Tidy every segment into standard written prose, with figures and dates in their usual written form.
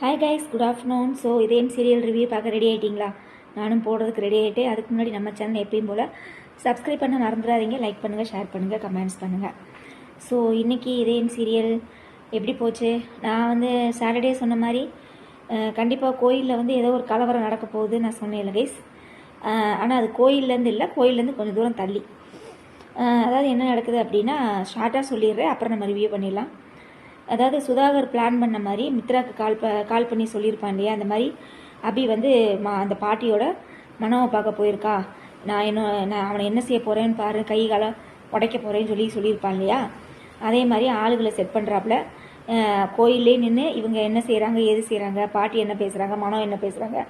Hi guys, good afternoon. So இதேன் serial review பார்க்க ready ஆகிட்டிங்களா? நானும் போடுறதுக்கு ரெடி ஆகிட்டு, அதுக்கு முன்னாடி நம்ம சேனல் எப்பயும் போல் சப்ஸ்கிரைப் பண்ண மறந்துடாதீங்க. லைக் பண்ணுங்கள், ஷேர் பண்ணுங்கள், கமெண்ட்ஸ் பண்ணுங்கள். ஸோ இன்றைக்கி இதேன் சீரியல் எப்படி போச்சு? நான் வந்து சாட்டர்டே சொன்ன மாதிரி கண்டிப்பாக கோயிலில் வந்து ஏதோ ஒரு கலவரம் நடக்க போகுது நான் சொன்னேன் கைஸ். ஆனால் அது கோயிலேருந்து இல்லை, கோயிலேருந்து கொஞ்சம் தூரம் தள்ளி. அதாவது என்ன நடக்குது அப்படின்னா ஷார்ட்டாக சொல்லிடுறேன், அப்புறம் நம்ம ரிவ்யூ பண்ணிடலாம். அதாவது சுதாகர் பிளான் பண்ண மாதிரி மித்ராக்கு கால் பண்ணி சொல்லியிருப்பான் இல்லையா, அந்த மாதிரி அபி வந்து அந்த பாட்டியோட மனோவை பார்க்க போயிருக்கா. நான் அவனை என்ன செய்ய போகிறேன்னு பாரு, கை காலை உடைக்க போகிறேன்னு சொல்லியிருப்பான் இல்லையா. அதே மாதிரி ஆளுகளை செட் பண்ணுறாப்புல கோயிலே நின்று இவங்க என்ன செய்கிறாங்க, ஏது செய்கிறாங்க, பாட்டி என்ன பேசுகிறாங்க, மனோ என்ன பேசுகிறாங்க,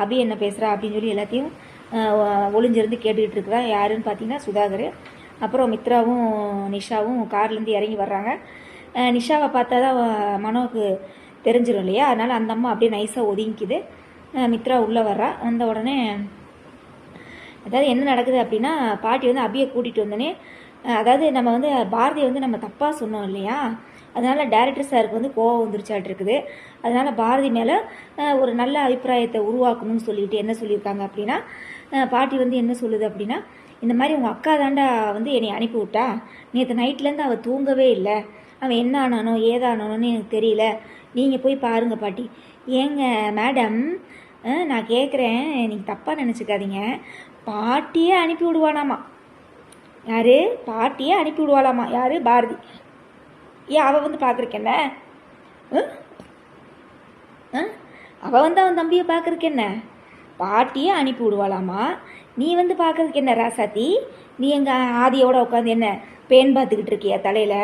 அபி என்ன பேசுகிறா அப்படின்னு சொல்லி எல்லாத்தையும் ஒளிஞ்சிருந்து கேட்டுக்கிட்டு இருக்கிறா. யாருன்னு பார்த்தீங்கன்னா சுதாகர். அப்புறம் மித்ராவும் நிஷாவும் கார்லேருந்து இறங்கி வர்றாங்க. நிஷாவை பார்த்தா தான் மனோவுக்கு தெரிஞ்சிடும் இல்லையா, அதனால் அந்த அம்மா அப்படியே நைஸாக ஒதுங்கிக்குது. மித்ரா உள்ளே வர்றா. வந்த உடனே அதாவது என்ன நடக்குது அப்படின்னா, பாட்டி வந்து அபியை கூட்டிகிட்டு வந்தோடனே, அதாவது நம்ம வந்து பாரதியை வந்து நம்ம தப்பாக சொன்னோம் இல்லையா, அதனால் டைரக்டர் சாருக்கு வந்து கோவம் வந்துருச்சாட்டு இருக்குது. அதனால் பாரதி மேலே ஒரு நல்ல அபிப்பிராயத்தை உருவாக்கணும்னு சொல்லிட்டு என்ன சொல்லியிருக்காங்க அப்படின்னா, பாட்டி வந்து என்ன சொல்லுது அப்படின்னா, இந்த மாதிரி உங்கள் அக்கா தாண்டா வந்து என்னை அனுப்பி விட்டா, நேற்று நைட்லேருந்து அவள் தூங்கவே இல்லை, அவன் என்ன ஆனானோ ஏதானானோன்னு எனக்கு தெரியல, நீங்கள் போய் பாருங்கள் பாட்டி. ஏங்க மேடம், நான் கேட்குறேன், நீங்கள் தப்பாக நினச்சிக்காதீங்க, பாட்டியே அனுப்பி விடுவானாமா. யார்? பாட்டியே அனுப்பி விடுவாளாமா. யார்? பாரதி. ஏன் அவள் வந்து பார்க்குறக்கு என்ன? அவள் வந்து அவன் தம்பியை பார்க்குறக்கு என்ன? பாட்டியே அனுப்பி விடுவாளாமா. நீ வந்து பார்க்குறதுக்கு என்ன ராசாத்தி? நீ எங்கள் ஆதியோட உட்காந்து என்ன பேன் பார்த்துக்கிட்டு இருக்கியா தலையில்?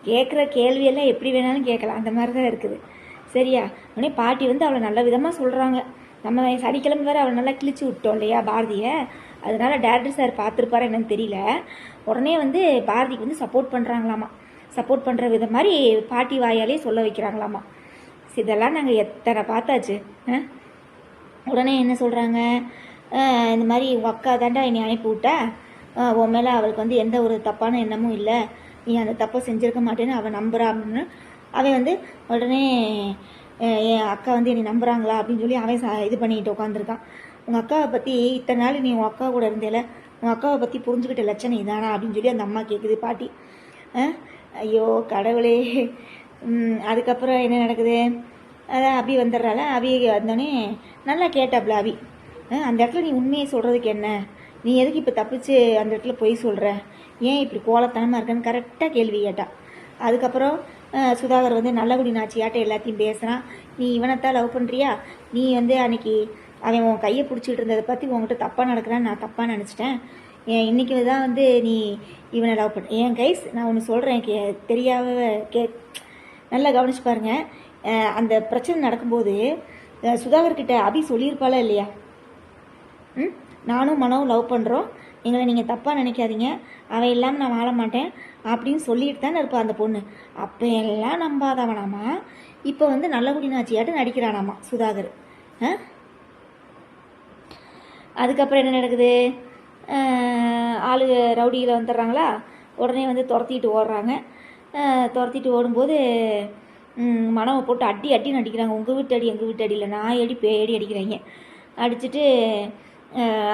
கேட்குற கேள்வியெல்லாம் எப்படி வேணாலும் கேட்கலாம், அந்த மாதிரி தான் இருக்குது. சரியா? உடனே பாட்டி வந்து அவளை நல்ல விதமாக சொல்கிறாங்க. நம்ம சனிக்கிழமை வேறு அவளை நல்லா கிழிச்சு விட்டோம் இல்லையா பாரதியை, அதனால டேரக்டர் சார் பார்த்துருப்பாரு என்னன்னு தெரியல. உடனே வந்து பாரதிக்கு வந்து சப்போர்ட் பண்ணுறாங்களாமா. சப்போர்ட் பண்ணுற விதம் மாதிரி பாட்டி வாயாலே சொல்ல வைக்கிறாங்களாமா. இதெல்லாம் நாங்கள் எத்தனை பார்த்தாச்சு. உடனே என்ன சொல்கிறாங்க, இந்த மாதிரி உங்கள் அக்கா தாண்டா என்னை அனுப்பி விட்டா, உன் மேலே அவளுக்கு வந்து எந்த ஒரு தப்பான எண்ணமும் இல்லை, நீ அந்த தப்பை செஞ்சுருக்க மாட்டேன்னு அவன் நம்புறா அப்படின்னு அவன் வந்து உடனே என் அக்கா வந்து என்னை நம்புகிறாங்களா அப்படின்னு சொல்லி அவன் இது பண்ணிக்கிட்டு உட்காந்துருக்கான். உங்கள் அக்காவை பற்றி இத்தனை நாள் நீ உங்கள் அக்கா கூட இருந்தேல, உங்கள் அக்காவை பற்றி புரிஞ்சுக்கிட்ட லட்சணம் இதானா அப்படின்னு சொல்லி அந்த அம்மா கேட்குது பாட்டி. ஐயோ கடவுளே. அதுக்கப்புறம் என்ன நடக்குது, அதான் அபி வந்துடுறால. அபி வந்தோடனே நல்லா கேட்டாப்புல அபி, அந்த இடத்துல நீ உண்மையை சொல்கிறதுக்கு என்ன, நீ எதுக்கு இப்போ தப்பிச்சு அந்த இடத்துல பொய் சொல்கிற, ஏன் இப்படி கோலத்தனமாக இருக்கன்னு கரெக்டாக கேள்வி கேட்டா. அதுக்கப்புறம் சுதாகர் வந்து நல்லகுடி நாச்சியாட்ட எல்லாத்தையும் பேசுகிறான். நீ இவனைத்தான் லவ் பண்ணுறியா, நீ வந்து அன்னைக்கு அவன் உன் கையை பிடிச்சிட்டு இருந்ததை பற்றி உங்கள்கிட்ட தப்பாக நடக்கிறான்னு நான் தப்பாக நினச்சிட்டேன், இன்றைக்கி தான் வந்து நீ இவனை லவ் பண்ண. ஏன் கைஸ், நான் ஒன்று சொல்கிறேன், தெரியாத நல்லா கவனிச்சு பாருங்கள். அந்த பிரச்சனை நடக்கும்போது சுதாகர்கிட்ட அபி சொல்லியிருப்பாளா இல்லையா, நானும் மனோவும் லவ் பண்ணுறோம், எங்களை நீங்கள் தப்பாக நினைக்காதீங்க, அவன் இல்லாமல் நான் வாழ மாட்டேன் அப்படின்னு சொல்லிட்டு தானே இருப்பாள் அந்த பொண்ணு. அப்போ எல்லாம் நம்பாதவனாமா இப்போ வந்து நல்லகுடி நாச்சியாட்டு நடிக்கிறானாமா சுதாகர். அதுக்கப்புறம் என்ன நடக்குது, ஆளு ரவுடியில் வந்துடுறாங்களா. உடனே வந்து துரத்திட்டு ஓடுறாங்க. துரத்திட்டு ஓடும்போது மனவை போட்டு அடி நடிக்கிறாங்க. உங்கள் வீட்டு அடி எங்கள் வீட்டு அடியில் நான் அடி பேடி அடிக்கிறாங்க. அடிச்சுட்டு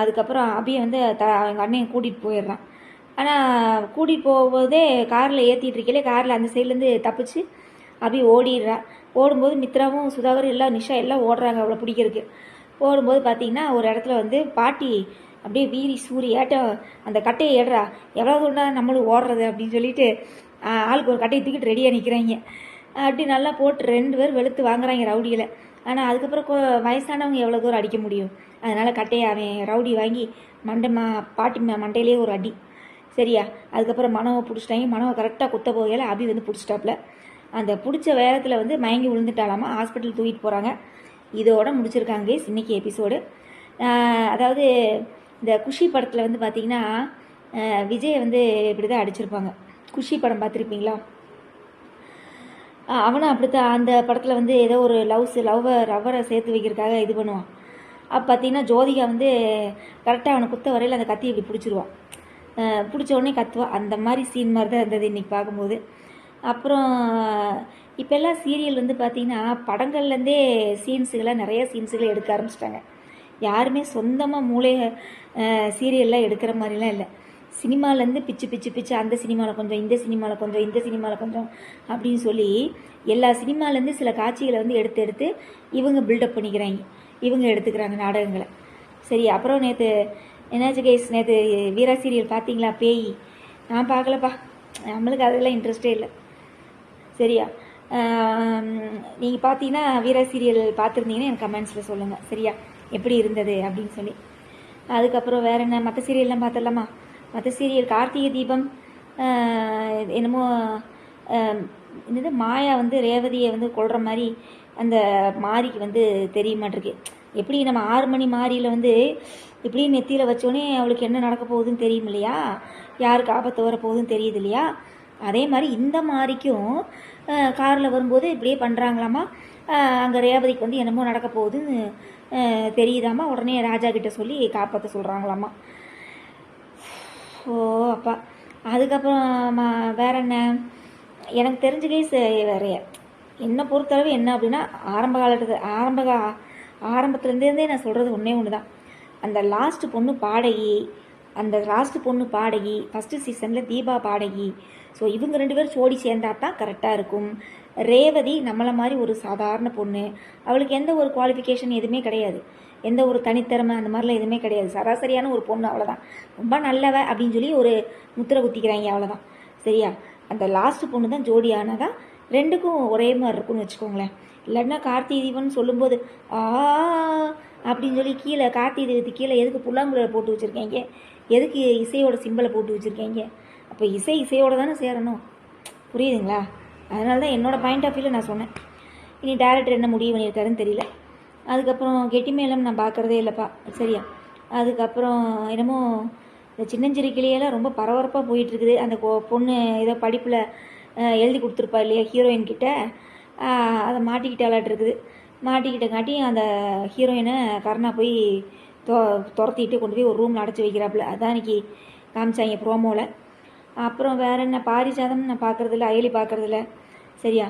அதுக்கப்புறம் அபியை வந்து எங்கள் அண்ணன் கூட்டிகிட்டு போயிடுறான். ஆனால் கூட்டிகிட்டு போகும்போதே காரில் ஏற்றிட்டு இருக்கலே, காரில் அந்த சைட்லேருந்து தப்பிச்சு அபி ஓடிடுறா. ஓடும்போது மித்ராவும் சுதாகரும் எல்லாம் நிஷா எல்லாம் ஓடுறாங்க அவளை பிடிக்கிறதுக்கு. ஓடும்போது பார்த்திங்கன்னா ஒரு இடத்துல வந்து பாட்டி அப்படியே வீரி சூரியாட்ட அந்த கட்டையை ஏடுறா, எவ்வளோ தூரம் நம்மளும் ஓடுறது அப்படின்னு சொல்லிட்டு ஆளுக்கு ஒரு கட்டையை தூக்கிட்டு ரெடியாக நிற்கிறாங்க. அப்படி நல்லா போட்டு 2 பேர் வெளுத்து வாங்குறாங்க ரவுடியில். ஆனால் அதுக்கப்புறம் வயசானவங்க எவ்வளோ தூரம் அடிக்க முடியும், அதனால் கட்டையை அவன் ரவுடி வாங்கி பாட்டி மண்டையிலே ஒரு அடி. சரியா? அதுக்கப்புறம் மனவை பிடிச்சிட்டாங்க. மனவை கரெக்டாக குத்த போகையில் அபி வந்து பிடிச்சிட்டாப்புல. அந்த பிடிச்ச வேகத்தில் வந்து மயங்கி விழுந்துட்டாலாமா. ஹாஸ்பிட்டல் தூக்கிட்டு போகிறாங்க. இதோட முடிச்சிருக்காங்க இன்னைக்கு எபிசோடு. அதாவது இந்த குஷி படத்தில் வந்து பார்த்திங்கன்னா விஜய் வந்து இப்படி தான் அடிச்சிருப்பாங்க. குஷி படம் பார்த்துருப்பீங்களா? அவனும் அப்படித்தான் அந்த படத்தில் வந்து ஏதோ ஒரு லவ்வரை சேர்த்து வைக்கிறதுக்காக இது பண்ணுவான். அப்போ பார்த்தீங்கன்னா ஜோதிகா வந்து கரெக்டாக அவனை குத்த வரையில் அந்த கத்தி இப்படி பிடிச்சிருவான். பிடிச்ச உடனே கத்துவான். அந்த மாதிரி சீன் மாதிரி தான் இருந்தது இன்றைக்கி பார்க்கும்போது. அப்புறம் இப்போல்லாம் சீரியல் வந்து பார்த்திங்கன்னா படங்கள்லேருந்தே சீன்ஸுகளை நிறைய சீன்ஸுகளை எடுக்க ஆரம்பிச்சிட்டாங்க. யாருமே சொந்தமாக மூளை சீரியல்லாம் எடுக்கிற மாதிரிலாம் இல்லை. சினிமாலேருந்து பிச்சு பிச்சு பிச்சு அந்த சினிமாவில் கொஞ்சம், இந்த சினிமாவில் கொஞ்சம், இந்த சினிமாவில் கொஞ்சம் அப்படின்னு சொல்லி எல்லா சினிமாலேருந்து சில காட்சிகளை வந்து எடுத்து எடுத்து இவங்க பில்டப் பண்ணிக்கிறாங்க, இவங்க எடுத்துக்கிறாங்க நாடகங்களை. சரி, அப்புறம் நேற்று என்னாச்சு கைஸ், நேற்று வீரா சீரியல் பார்த்தீங்களா? பேய் நான் பார்க்கலப்பா, நம்மளுக்கு அதெல்லாம் இன்ட்ரெஸ்டே இல்லை. சரியா, நீங்கள் பார்த்தீங்கன்னா வீரா சீரியல் பார்த்துருந்தீங்கன்னா எனக்கு கமெண்ட்ஸில் சொல்லுங்கள் சரியா, எப்படி இருந்தது அப்படின்னு சொல்லி. அதுக்கப்புறம் வேறு என்ன, மற்ற சீரியல்லாம் பார்த்துடலாமா? மற்ற சீரியல் கார்த்திகை தீபம் என்னமோ என்னது மாயா வந்து ரேவதியை வந்து கொள்கிற மாதிரி அந்த மாரிக்கு வந்து தெரிய மாட்டிருக்கு. எப்படி நம்ம 6 மணி மாரியில் வந்து இப்படி நெத்தியில் வச்சோடனே அவளுக்கு என்ன நடக்க போகுதுன்னு தெரியும் இல்லையா, யாருக்கு ஆபத்து வர போகுதுன்னு தெரியுது இல்லையா, அதே மாதிரி இந்த மாரிக்கும் காரில் வரும்போது இப்படியே பண்ணுறாங்களாமா. அங்கே ரேவதிக்கு வந்து என்னமோ நடக்க போகுதுன்னு தெரியுதாம்மா. உடனே ராஜா கிட்ட சொல்லி காப்பாற்ற சொல்கிறாங்களாம்மா. ஓ அப்பா. அதுக்கப்புறம் வேற என்ன, எனக்கு தெரிஞ்ச கேஸ் வேற என்னை பொறுத்தளவு என்ன அப்படின்னா, ஆரம்பத்துலேருந்தே நான் சொல்கிறது ஒன்று தான். அந்த லாஸ்ட் பொண்ணு பாடகி ஃபஸ்ட்டு சீசனில் தீபா பாடகி. ஸோ இவங்க 2 பேரும் ஜோடி சேர்ந்தா தான் கரெக்டாக இருக்கும். ரேவதி நம்மளை மாதிரி ஒரு சாதாரண பொண்ணு, அவளுக்கு எந்த ஒரு குவாலிஃபிகேஷன் எதுவுமே கிடையாது, எந்த ஒரு தனித்திறமை அந்த மாதிரிலாம் எதுவுமே கிடையாது, சராசரியான ஒரு பொண்ணு, அவ்வளோதான். ரொம்ப நல்லவ அப்படின்னு சொல்லி ஒரு முத்திரை குத்திக்கிறாங்க, அவ்வளோதான். சரியா, அந்த லாஸ்ட் பொண்ணு தான் ஜோடி ஆனால் தான் 2க்கும் ஒரே மாதிரி இருக்குன்னு வச்சுக்கோங்களேன். இல்லைன்னா கார்த்திகை தீபம்னு சொல்லும்போது அப்படின்னு சொல்லி கீழே கார்த்திகை தீபத்துக்கு கீழே எதுக்கு புல்லாங்குழலை போட்டு வச்சுருக்கீங்க, எதுக்கு இசையோட சிம்பலை போட்டு வச்சுருக்கீங்க? அப்போ இசையோடு தானே சேரணும், புரியுதுங்களா? அதனால தான் என்னோடய பாயிண்ட் ஆஃப் வியூவில் நான் சொன்னேன். இனி டேரக்டர் என்ன முடிவு பண்ணியிருக்காருன்னு தெரியல. அதுக்கப்புறம் கெட்டி மேளம் நான் பார்க்குறதே இல்லைப்பா. சரியா, அதுக்கப்புறம் என்னமோ இந்த சின்னஞ்சிறு கிளியெல்லாம் ரொம்ப பரபரப்பாக போயிட்டுருக்குது. அந்த பொண்ணு ஏதோ படிப்பில் எழுதி கொடுத்துருப்பா இல்லையா ஹீரோயின் கிட்ட, அதை மாட்டிக்கிட்டாலாட்டு மாட்டிக்கிட்டங்காட்டி அந்த ஹீரோயினை கருணா போய் துரத்திட்டு கொண்டு போய் ஒரு ரூமில் அடைச்சி வைக்கிறாப்புல. அதான் இன்னைக்கு காமிச்சாங்க ப்ரோமோவில். அப்புறம் வேறு என்ன, பாரிஜாதம் நான் பார்க்குறதில்ல, அயலி பார்க்குறதில்ல. சரியா,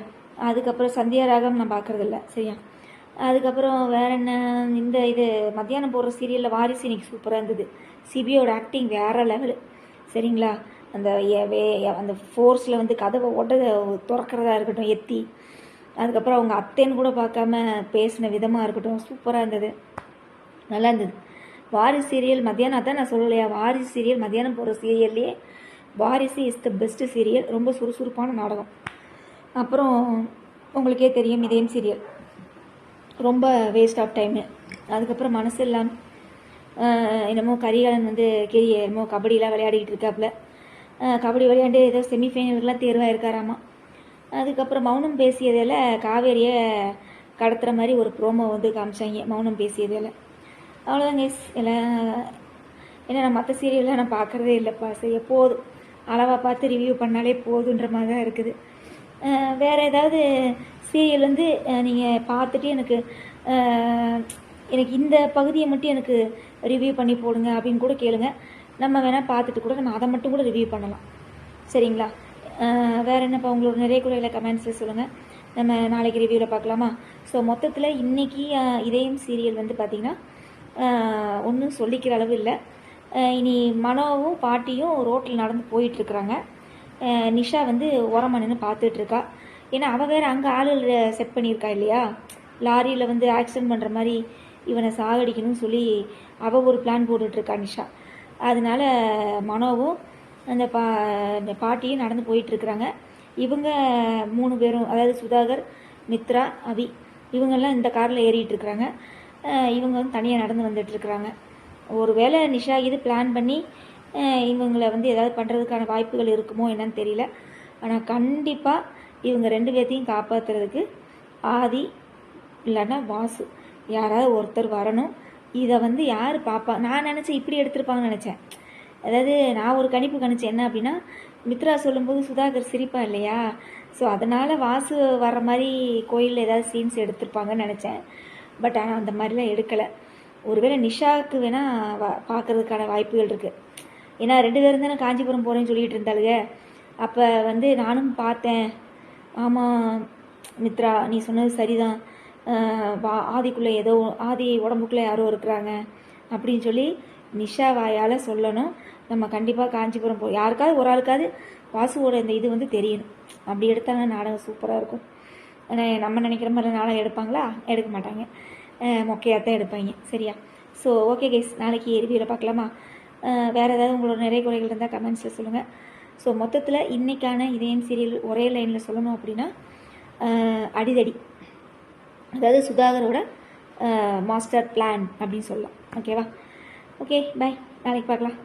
அதுக்கப்புறம் சந்தியா ராகம் நான் பார்க்குறதில்ல. சரியா, அதுக்கப்புறம் வேறு என்ன, இந்த இது மத்தியானம் போடுற சீரியலில் வாரிசு இன்னைக்கு சூப்பராக இருந்தது. சிபியோட ஆக்டிங் வேறு லெவலு. சரிங்களா, அந்த ஃபோர்ஸில் வந்து கதவை திறக்கிறதா இருக்கட்டும், எத்தி அதுக்கப்புறம் அவங்க அத்தைன்னு கூட பார்க்காம பேசின விதமாக இருக்கட்டும், சூப்பராக இருந்தது, நல்லா இருந்தது. வாரிசு சீரியல் மத்தியானம், அதான் நான் சொல்லலையா, வாரிசு சீரியல் மத்தியானம் போகிற சீரியல்லையே வாரிசு இஸ் த பெஸ்ட்டு சீரியல், ரொம்ப சுறுசுறுப்பான நாடகம். அப்புறம் உங்களுக்கே தெரியும் இதயம் சீரியல் ரொம்ப வேஸ்ட் ஆஃப் டைமு. அதுக்கப்புறம் மனசு இல்லாமல் என்னமோ கரிகாலன் வந்து என்னமோ கபடியெலாம் விளையாடிக்கிட்டு இருக்காப்புல, கபடி விளையாண்டு ஏதோ செமிஃபைனலுக்குலாம் தேர்வாயிருக்காராமா. அதுக்கப்புறம் மௌனம் பேசியதில் காவேரியை கடத்துகிற மாதிரி ஒரு ப்ரோமோ வந்து காமிச்சாங்க மௌனம் பேசியதில். அவ்வளோதான் கேஸ். ஏன்னா நான் மற்ற சீரியல்லாம் நான் பார்க்குறதே இல்லைப்பா. சரி, போதும், அளவாக பார்த்து ரிவ்யூ பண்ணாலே போதுன்ற மாதிரி தான் இருக்குது. வேறு ஏதாவது சீரியல் வந்து நீங்கள் பார்த்துட்டு எனக்கு இந்த பகுதியை மட்டும் எனக்கு ரிவ்யூ பண்ணி போடுங்க அப்படின்னு கூட கேளுங்க. நம்ம வேணால் பார்த்துட்டு கூட நம்ம அதை மட்டும் கூட ரிவ்யூ பண்ணலாம். சரிங்களா, வேறு என்னப்பா உங்களோட நிறைய குறைகளை கமெண்ட்ஸில் சொல்லுங்கள். நம்ம நாளைக்கு ரிவ்யூவில் பார்க்கலாமா? ஸோ மொத்தத்தில் இன்றைக்கி இதயம் சீரியல் வந்து பார்த்திங்கன்னா ஒன்றும் சொல்லிக்கிற அளவு இல்லை. இனி மனோவும் பாட்டியும் ரோட்டில் நடந்து போயிட்டுருக்குறாங்க. நிஷா வந்து ஓரமாக நின்று பார்த்துட்ருக்கா. ஏன்னா அவள் வேறு அங்கே ஆளுகள் செட் பண்ணியிருக்கா இல்லையா, லாரியில் வந்து ஆக்சிடென்ட் பண்ணுற மாதிரி இவனை சாகடிக்கணும்னு சொல்லி அவள் ஒரு பிளான் போட்டுட்ருக்கா நிஷா. அதனால மனோவும் அந்த பாட்டியும் நடந்து போயிட்டுருக்குறாங்க. இவங்க 3 பேரும், அதாவது சுதாகர், மித்ரா, அவி, இவங்கெல்லாம் இந்த காரில் ஏறிட்டுருக்குறாங்க. இவங்க வந்து தனியாக நடந்து வந்துட்டுருக்குறாங்க. ஒரு வேளை நிஷா இது பிளான் பண்ணி இவங்களை வந்து ஏதாவது பண்ணுறதுக்கான வாய்ப்புகள் இருக்குமோ என்னன்னு தெரியல. ஆனால் கண்டிப்பாக இவங்க 2 பேர்த்தையும் காப்பாற்றுறதுக்கு ஆதி இல்லைன்னா வாசு யாராவது ஒருத்தர் வரணும். இதை வந்து யார் பாப்பா, நான் நினச்சேன் இப்படி எடுத்திருப்பாங்கன்னு நினச்சேன். அதாவது நான் ஒரு கணிப்பு கணிச்சேன். என்ன அப்படின்னா, மித்ரா சொல்லும்போது சுதாகர் சிரிப்பா இல்லையா, ஸோ அதனால் வாசு வர்ற மாதிரி கோயிலில் ஏதாவது சீன்ஸ் எடுத்திருப்பாங்கன்னு நினச்சேன். பட் ஆனால் அந்த மாதிரிலாம் எடுக்கலை. ஒருவேளை நிஷாவுக்கு வேணால் பார்க்குறதுக்கான வாய்ப்புகள் இருக்குது. ஏன்னா 2 பேரும் தானே காஞ்சிபுரம் போகிறேன்னு சொல்லிகிட்டு இருந்தாளுங்க. அப்போ வந்து நானும் பார்த்தேன், ஆமாம் மித்ரா நீ சொன்னது சரிதான், ஆதிக்குள்ளே ஏதோ ஆதி உடம்புக்குள்ளே யாரோ இருக்கிறாங்க அப்படின்னு சொல்லி நிஷா வாயால் சொல்லணும். நம்ம கண்டிப்பாக காஞ்சிபுரம் யாருக்காவது ஒரு ஆளுக்காவது வாசுவோட இந்த இது வந்து தெரியணும். அப்படி எடுத்தாங்கன்னா நாடகம் சூப்பராக இருக்கும். ஆனால் நம்ம நினைக்கிற மாதிரி நாடகம் எடுப்பாங்களா? எடுக்க மாட்டாங்க, மொக்கையாகத்தான் எடுப்பாங்க. சரியா? ஸோ ஓகே கைஸ், நாளைக்கு ரிவ்யூவில் பார்க்கலாமா? வேறு ஏதாவது உங்களோட நிறைய குறைகள் இருந்தால் கமெண்ட்ஸில் சொல்லுங்கள். ஸோ மொத்தத்தில் இன்றைக்கான இதயம் சீரியல் ஒரே லைனில் சொல்லணும் அப்படின்னா அடிதடி, அதாவது சுதாகரோட மாஸ்டர் பிளான் அப்படின்னு சொல்லலாம். ஓகேவா? ஓகே, பை, நாளைக்கு பார்க்கலாம்.